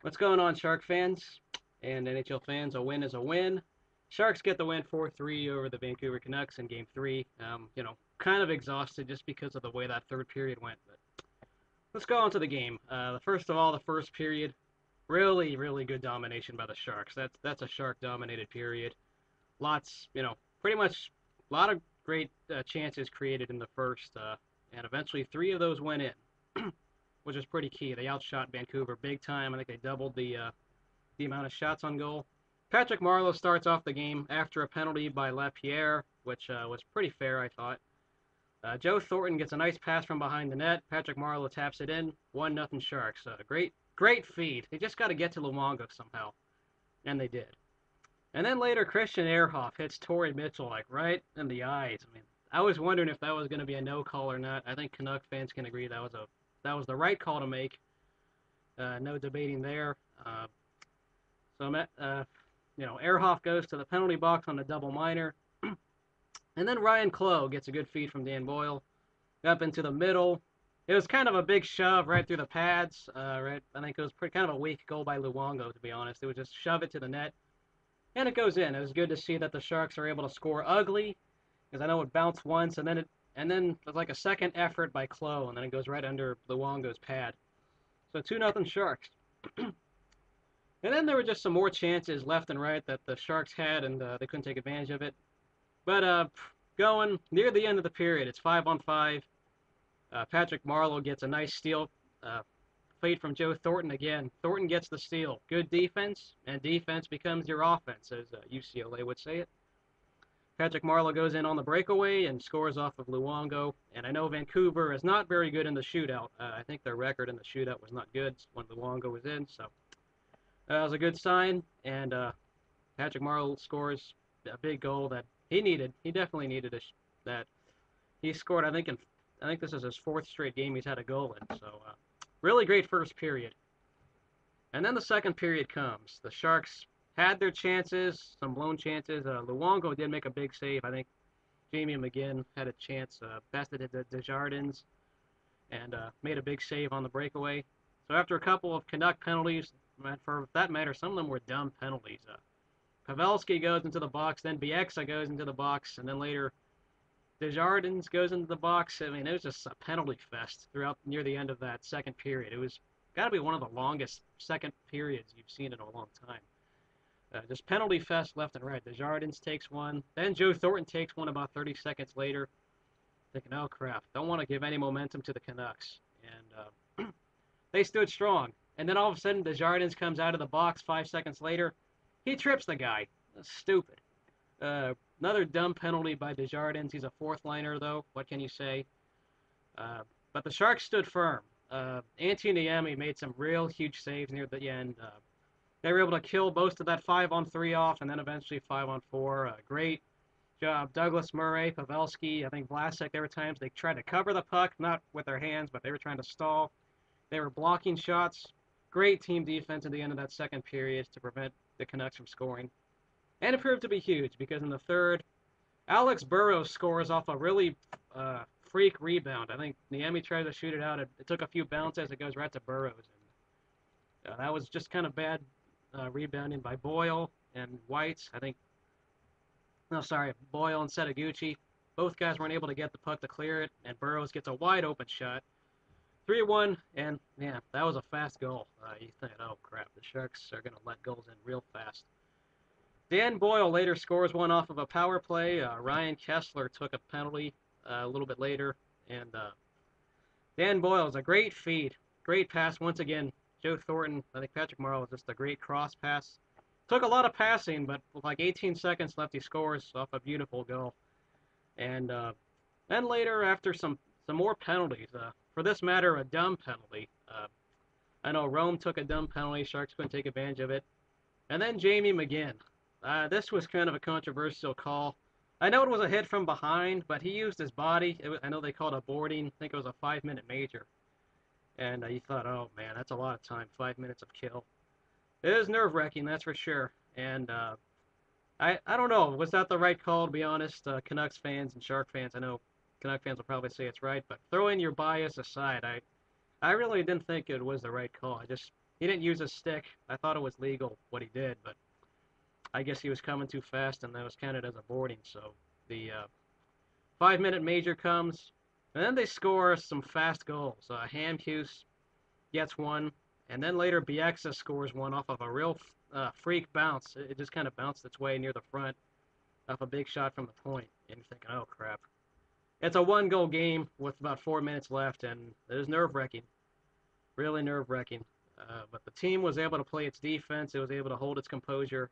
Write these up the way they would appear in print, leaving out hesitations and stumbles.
What's going on, Shark fans and NHL fans? A win is a win. Sharks get the win 4-3 over the Vancouver Canucks in Game 3. Kind of exhausted just because of the way that third period went. But let's go on to the game. First of all, the first period, really, really good domination by the Sharks. That's a Shark-dominated period. Pretty much a lot of great chances created in the first, and eventually three of those went in, which is pretty key. They outshot Vancouver big time. I think they doubled the amount of shots on goal. Patrick Marleau starts off the game after a penalty by Lapierre, which was pretty fair, I thought. Joe Thornton gets a nice pass from behind the net. Patrick Marleau taps it in. 1-0 Sharks. Great feed. They just got to get to Luongo somehow, and they did. And then later, Christian Ehrhoff hits Torrey Mitchell like right in the eyes. I mean, I was wondering if that was going to be a no call or not. I think Canuck fans can agree that was the right call to make. No debating there. So, Ehrhoff goes to the penalty box on a double minor. And then Ryan Clough gets a good feed from Dan Boyle up into the middle. It was kind of a big shove right through the pads. Right, I think it was kind of a weak goal by Luongo, to be honest. It was just shove it to the net, and it goes in. It was good to see that the Sharks are able to score ugly, because I know it bounced once, and then it was like a second effort by Clough, and then it goes right under Luongo's pad. So 2-0 Sharks. And then there were just some more chances left and right that the Sharks had, and they couldn't take advantage of it. But going near the end of the period, it's 5-on-5. Patrick Marleau gets a nice steal. Feed from Joe Thornton again. Thornton gets the steal. Good defense, and defense becomes your offense, as UCLA would say it. Patrick Marleau goes in on the breakaway and scores off of Luongo. And I know Vancouver is not very good in the shootout. I think their record in the shootout was not good when Luongo was in, so that was a good sign. And Patrick Marleau scores a big goal that he needed. He definitely needed that. He scored, I think this is his fourth straight game he's had a goal in. So really great first period. And then the second period comes. The Sharks had their chances, some blown chances. Luongo did make a big save. I think Jamie McGinn had a chance, bested it to Desjardins, and made a big save on the breakaway. So after a couple of Canuck penalties, for that matter, some of them were dumb penalties. Pavelski goes into the box, then Bieksa goes into the box, and then later Desjardins goes into the box. I mean, it was just a penalty fest throughout near the end of that second period. It was got to be one of the longest second periods you've seen in a long time. Just penalty fest left and right. Desjardins takes one, then Joe Thornton takes one about 30 seconds later. Thinking, oh crap, don't want to give any momentum to the Canucks, and they stood strong. And then all of a sudden, Desjardins comes out of the box 5 seconds later. He trips the guy. That's stupid. Another dumb penalty by Desjardins. He's a fourth liner, though. What can you say? But the Sharks stood firm. Niemi made some real huge saves near the end. They were able to kill most of that 5-on-3 off, and then eventually 5-on-4. Great job. Douglas Murray, Pavelski, I think Vlasic, there were times they tried to cover the puck, not with their hands, but they were trying to stall. They were blocking shots. Great team defense at the end of that second period to prevent the Canucks from scoring. And it proved to be huge because in the third, Alex Burrows scores off a really freak rebound. I think Niemi tried to shoot it out. It took a few bounces. It goes right to Burrows. And that was just kind of bad rebounding by Boyle and Whites. Boyle and Setaguchi. Both guys weren't able to get the puck to clear it, and Burrows gets a wide open shot. 3-1, and yeah, that was a fast goal. You think, oh crap, the Sharks are going to let goals in real fast. Dan Boyle later scores one off of a power play. Ryan Kessler took a penalty a little bit later, and Dan Boyle is a great feed, great pass once again. Joe Thornton, I think Patrick Marleau was just a great cross pass. Took a lot of passing, but with like 18 seconds left, he scores off a beautiful goal. And then later, after some more penalties, for this matter, a dumb penalty. I know Rome took a dumb penalty. Sharks couldn't take advantage of it. And then Jamie McGinn. This was kind of a controversial call. I know it was a hit from behind, but he used his body. I know they called it boarding. I think it was a 5-minute major. And you thought, oh man, that's a lot of time, 5 minutes of kill. It is nerve-wracking, that's for sure. And I don't know, was that the right call, to be honest? Canucks fans and Shark fans, I know Canuck fans will probably say it's right, but throwing your bias aside, I really didn't think it was the right call. He didn't use his stick. I thought it was legal what he did, but I guess he was coming too fast, and that was counted as a boarding. So the 5-minute major comes, and then they score some fast goals. Hamhuis gets one, and then later Bieksa scores one off of a real freak bounce. It just kind of bounced its way near the front off a big shot from the point. And you're thinking, oh crap. It's a one-goal game with about 4 minutes left, and it was nerve-wracking. Really nerve-wracking. But the team was able to play its defense. It was able to hold its composure.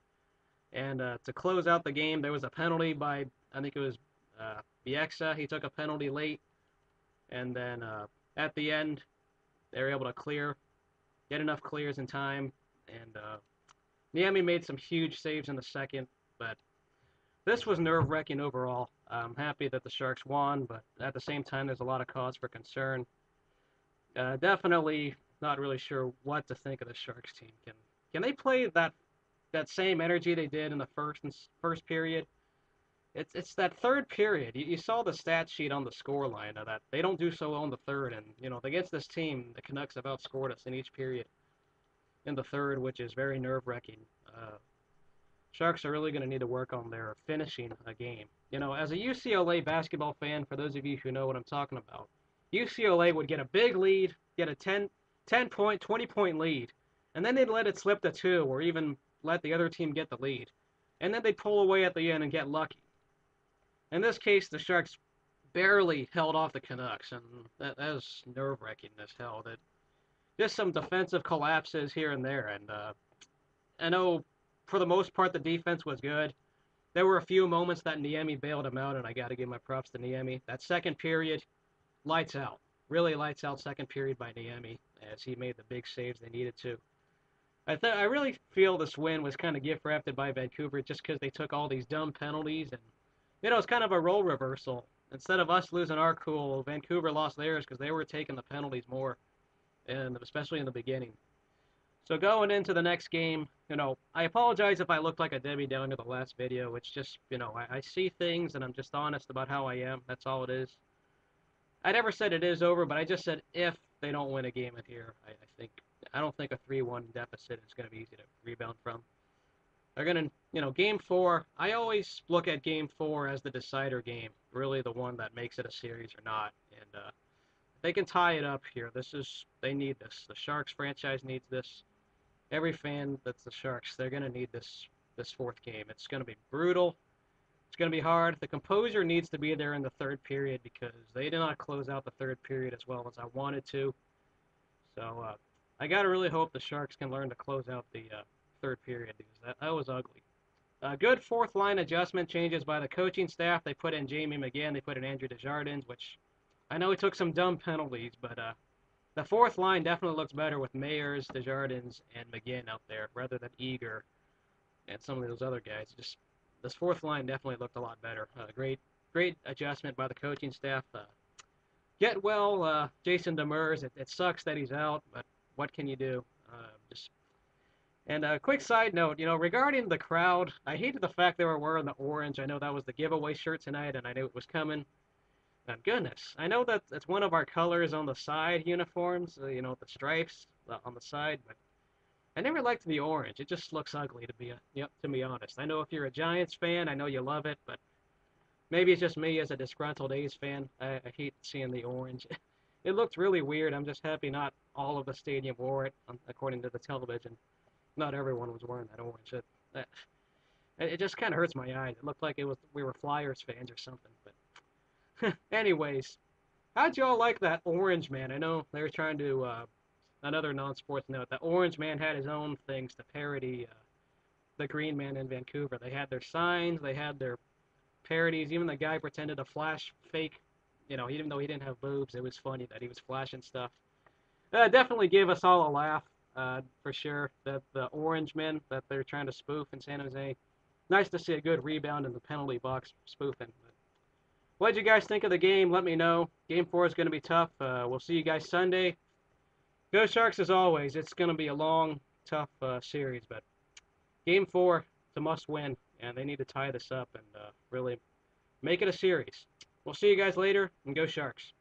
And to close out the game, there was a penalty by, I think it was Bieksa. He took a penalty late. And then at the end, they were able to get enough clears in time. And Niemi made some huge saves in the second. But this was nerve-wracking overall. I'm happy that the Sharks won, but at the same time, there's a lot of cause for concern. Definitely not really sure what to think of the Sharks team. Can they play that same energy they did in the first period? It's that third period. You saw the stat sheet on the score line of that they don't do so well in the third, and against this team, the Canucks have outscored us in each period in the third, which is very nerve-wracking. Sharks are really going to need to work on their finishing a game. As a UCLA basketball fan, for those of you who know what I'm talking about, UCLA would get a big lead, get a 10-point, 20-point lead, and then they'd let it slip to 2 or even let the other team get the lead. And then they'd pull away at the end and get lucky. In this case, the Sharks barely held off the Canucks, and that was nerve-wracking as hell. Just some defensive collapses here and there, and I know for the most part the defense was good. There were a few moments that Niemi bailed him out, and I got to give my props to Niemi. That second period, lights out. Really lights out second period by Niemi as he made the big saves they needed to. I really feel this win was kind of gift-wrapped by Vancouver just because they took all these dumb penalties, and it's kind of a role reversal. Instead of us losing our cool, Vancouver lost theirs because they were taking the penalties more, and especially in the beginning. So going into the next game, I apologize if I looked like a Debbie Downer the last video. It's just, I see things and I'm just honest about how I am. That's all it is. I never said it is over, but I just said if they don't win a game in here, I don't think a 3-1 deficit is going to be easy to rebound from. They're going to, Game 4, I always look at Game 4 as the decider game, really the one that makes it a series or not. And they can tie it up here. They need this. The Sharks franchise needs this. Every fan that's the Sharks, they're going to need this fourth game. It's going to be brutal. It's going to be hard. The composure needs to be there in the third period because they did not close out the third period as well as I wanted to. So I got to really hope the Sharks can learn to close out the third period because that was ugly. Good fourth line adjustment changes by the coaching staff. They put in Jamie McGinn. They put in Andrew Desjardins, which I know he took some dumb penalties, but the fourth line definitely looks better with Mayers, Desjardins, and McGinn out there rather than Eager and some of those other guys. Just this fourth line definitely looked a lot better. Great adjustment by the coaching staff. Get well, Jason Demers. It sucks that he's out, but what can you do? And a quick side note, regarding the crowd, I hated the fact they were wearing the orange. I know that was the giveaway shirt tonight, and I knew it was coming. And goodness, I know that it's one of our colors on the side uniforms, the stripes on the side, but I never liked the orange. It just looks ugly to be honest. I know if you're a Giants fan, I know you love it, but maybe it's just me as a disgruntled A's fan. I hate seeing the orange. It looked really weird. I'm just happy not all of the stadium wore it, according to the television. Not everyone was wearing that orange. It just kind of hurts my eyes. It looked like we were Flyers fans or something, but anyways, how'd y'all like that Orange Man? I know they were trying to, another non-sports note, the Orange Man had his own things to parody the Green Man in Vancouver. They had their signs, they had their parodies, even the guy pretended to flash fake, even though he didn't have boobs, it was funny that he was flashing stuff. Definitely gave us all a laugh, for sure, that the Orange Men that they're trying to spoof in San Jose. Nice to see a good rebound in the penalty box spoofing. What did you guys think of the game? Let me know. Game 4 is going to be tough. We'll see you guys Sunday. Go Sharks as always. It's going to be a long, tough series, but Game 4, it's a must-win, and they need to tie this up and really make it a series. We'll see you guys later, and go Sharks.